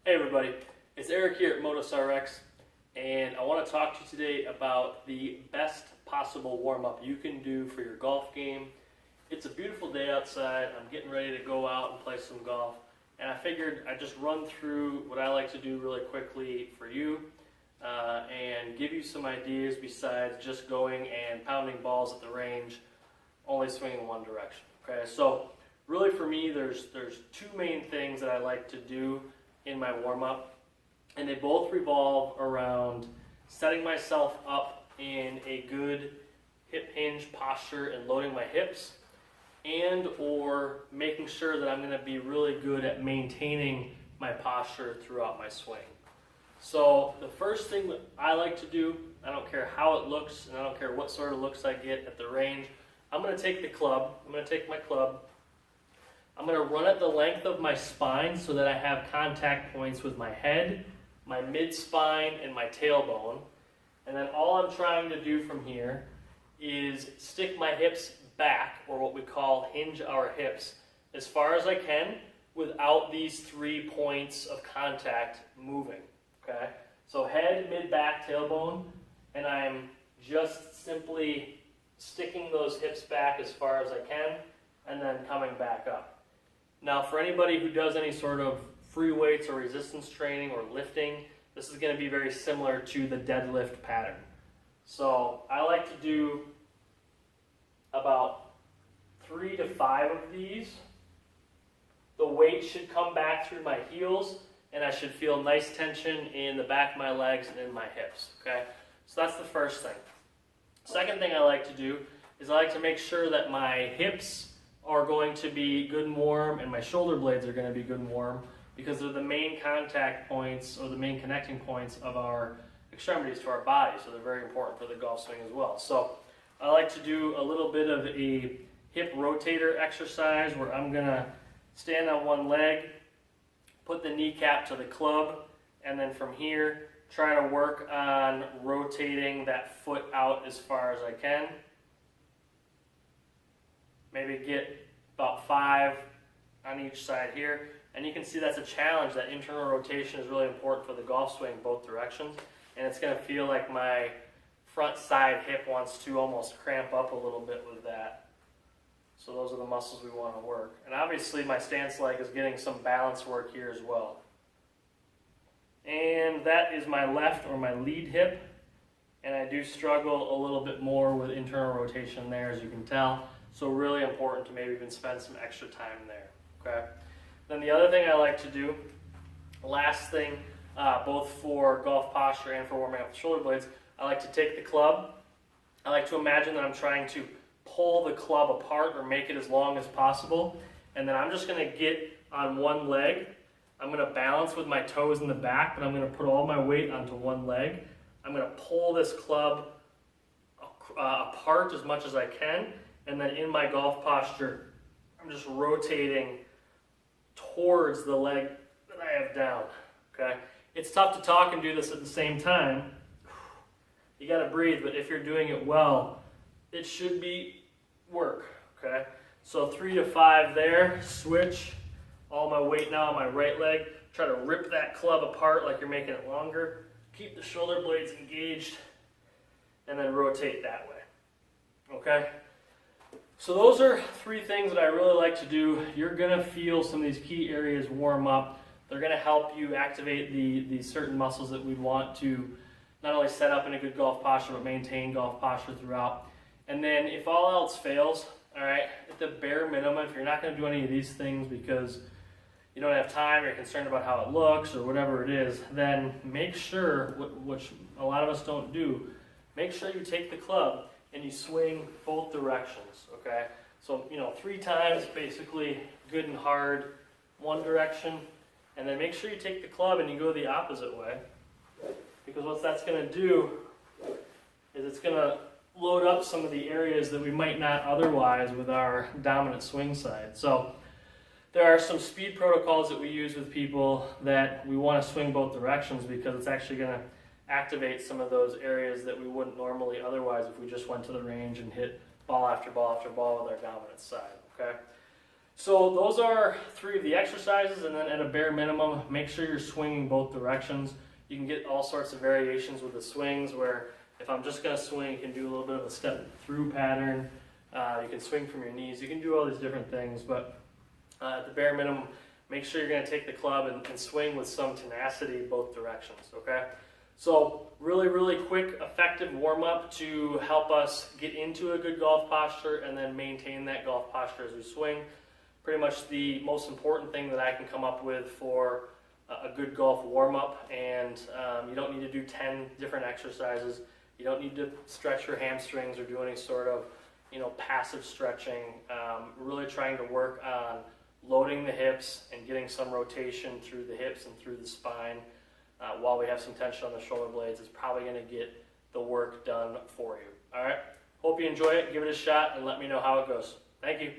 Hey everybody, it's Eric here at MotusRx, and I want to talk to you today about the best possible warm-up you can do for your golf game. It's a beautiful day outside. I'm getting ready to go out and play some golf, and I figured I'd just run through what I like to do really quickly for you and give you some ideas besides just going and pounding balls at the range, only swinging one direction. Okay, so really for me, there's two main things that I like to do in my warm-up, and they both revolve around setting myself up in a good hip hinge posture and loading my hips, and or making sure that I'm going to be really good at maintaining my posture throughout my swing. So the first thing that I like to do, I don't care how it looks and I don't care what sort of looks I get at the range, I'm going to take my club, I'm going to run it the length of my spine so that I have contact points with my head, my mid-spine, and my tailbone. And then all I'm trying to do from here is stick my hips back, or what we call hinge our hips, as far as I can without these 3 points of contact moving. Okay? So head, mid, back, tailbone, and I'm just simply sticking those hips back as far as I can and then coming back up. Now, for anybody who does any sort of free weights or resistance training or lifting, this is going to be very similar to the deadlift pattern. So I like to do about 3 to 5 of these. The weight should come back through my heels, and I should feel nice tension in the back of my legs and in my hips. Okay, so that's the first thing. Second thing I like to do is I like to make sure that my hips are going to be good and warm, and my shoulder blades are going to be good and warm, because they're the main contact points or the main connecting points of our extremities to our body, so they're very important for the golf swing as well. So I like to do a little bit of a hip rotator exercise where I'm going to stand on one leg, put the kneecap to the club, and then from here try to work on rotating that foot out as far as I can. Maybe get about 5 on each side here. And you can see that's a challenge. That internal rotation is really important for the golf swing both directions. And it's going to feel like my front side hip wants to almost cramp up a little bit with that. So those are the muscles we want to work. And obviously my stance leg is getting some balance work here as well. And that is my left or my lead hip. And I do struggle a little bit more with internal rotation there, as you can tell. So really important to maybe even spend some extra time there, okay? Then the other thing I like to do, last thing, both for golf posture and for warming up the shoulder blades, I like to take the club. I like to imagine that I'm trying to pull the club apart or make it as long as possible. And then I'm just gonna get on one leg. I'm gonna balance with my toes in the back, but I'm gonna put all my weight onto one leg. I'm gonna pull this club apart as much as I can. And then in my golf posture, I'm just rotating towards the leg that I have down, okay? It's tough to talk and do this at the same time. You gotta breathe, but if you're doing it well, it should be work, okay? So 3 to 5 there, switch, all my weight now on my right leg. Try to rip that club apart like you're making it longer. Keep the shoulder blades engaged, and then rotate that way, okay? So those are 3 things that I really like to do. You're going to feel some of these key areas warm up. They're going to help you activate the certain muscles that we want to not only set up in a good golf posture, but maintain golf posture throughout. And then if all else fails, all right, at the bare minimum, if you're not going to do any of these things because you don't have time, or you're concerned about how it looks or whatever it is, then make sure, which a lot of us don't do, make sure you take the club and you swing both directions, okay? So, 3 times, basically good and hard, one direction, and then make sure you take the club and you go the opposite way, because what that's gonna do is it's gonna load up some of the areas that we might not otherwise with our dominant swing side. So there are some speed protocols that we use with people that we wanna swing both directions, because it's actually gonna activate some of those areas that we wouldn't normally otherwise if we just went to the range and hit ball after ball after ball with our dominant side, okay? So those are 3 of the exercises, and then at a bare minimum, make sure you're swinging both directions. You can get all sorts of variations with the swings where if I'm just going to swing, you can do a little bit of a step through pattern. You can swing from your knees. You can do all these different things, but at the bare minimum, make sure you're going to take the club and swing with some tenacity both directions, okay? So really, really quick, effective warm-up to help us get into a good golf posture and then maintain that golf posture as we swing. Pretty much the most important thing that I can come up with for a good golf warm-up, and you don't need to do 10 different exercises. You don't need to stretch your hamstrings or do any sort of passive stretching. Really trying to work on loading the hips and getting some rotation through the hips and through the spine while we have some tension on the shoulder blades is probably going to get the work done for you. All right, hope you enjoy it. Give it a shot and let me know how it goes. Thank you.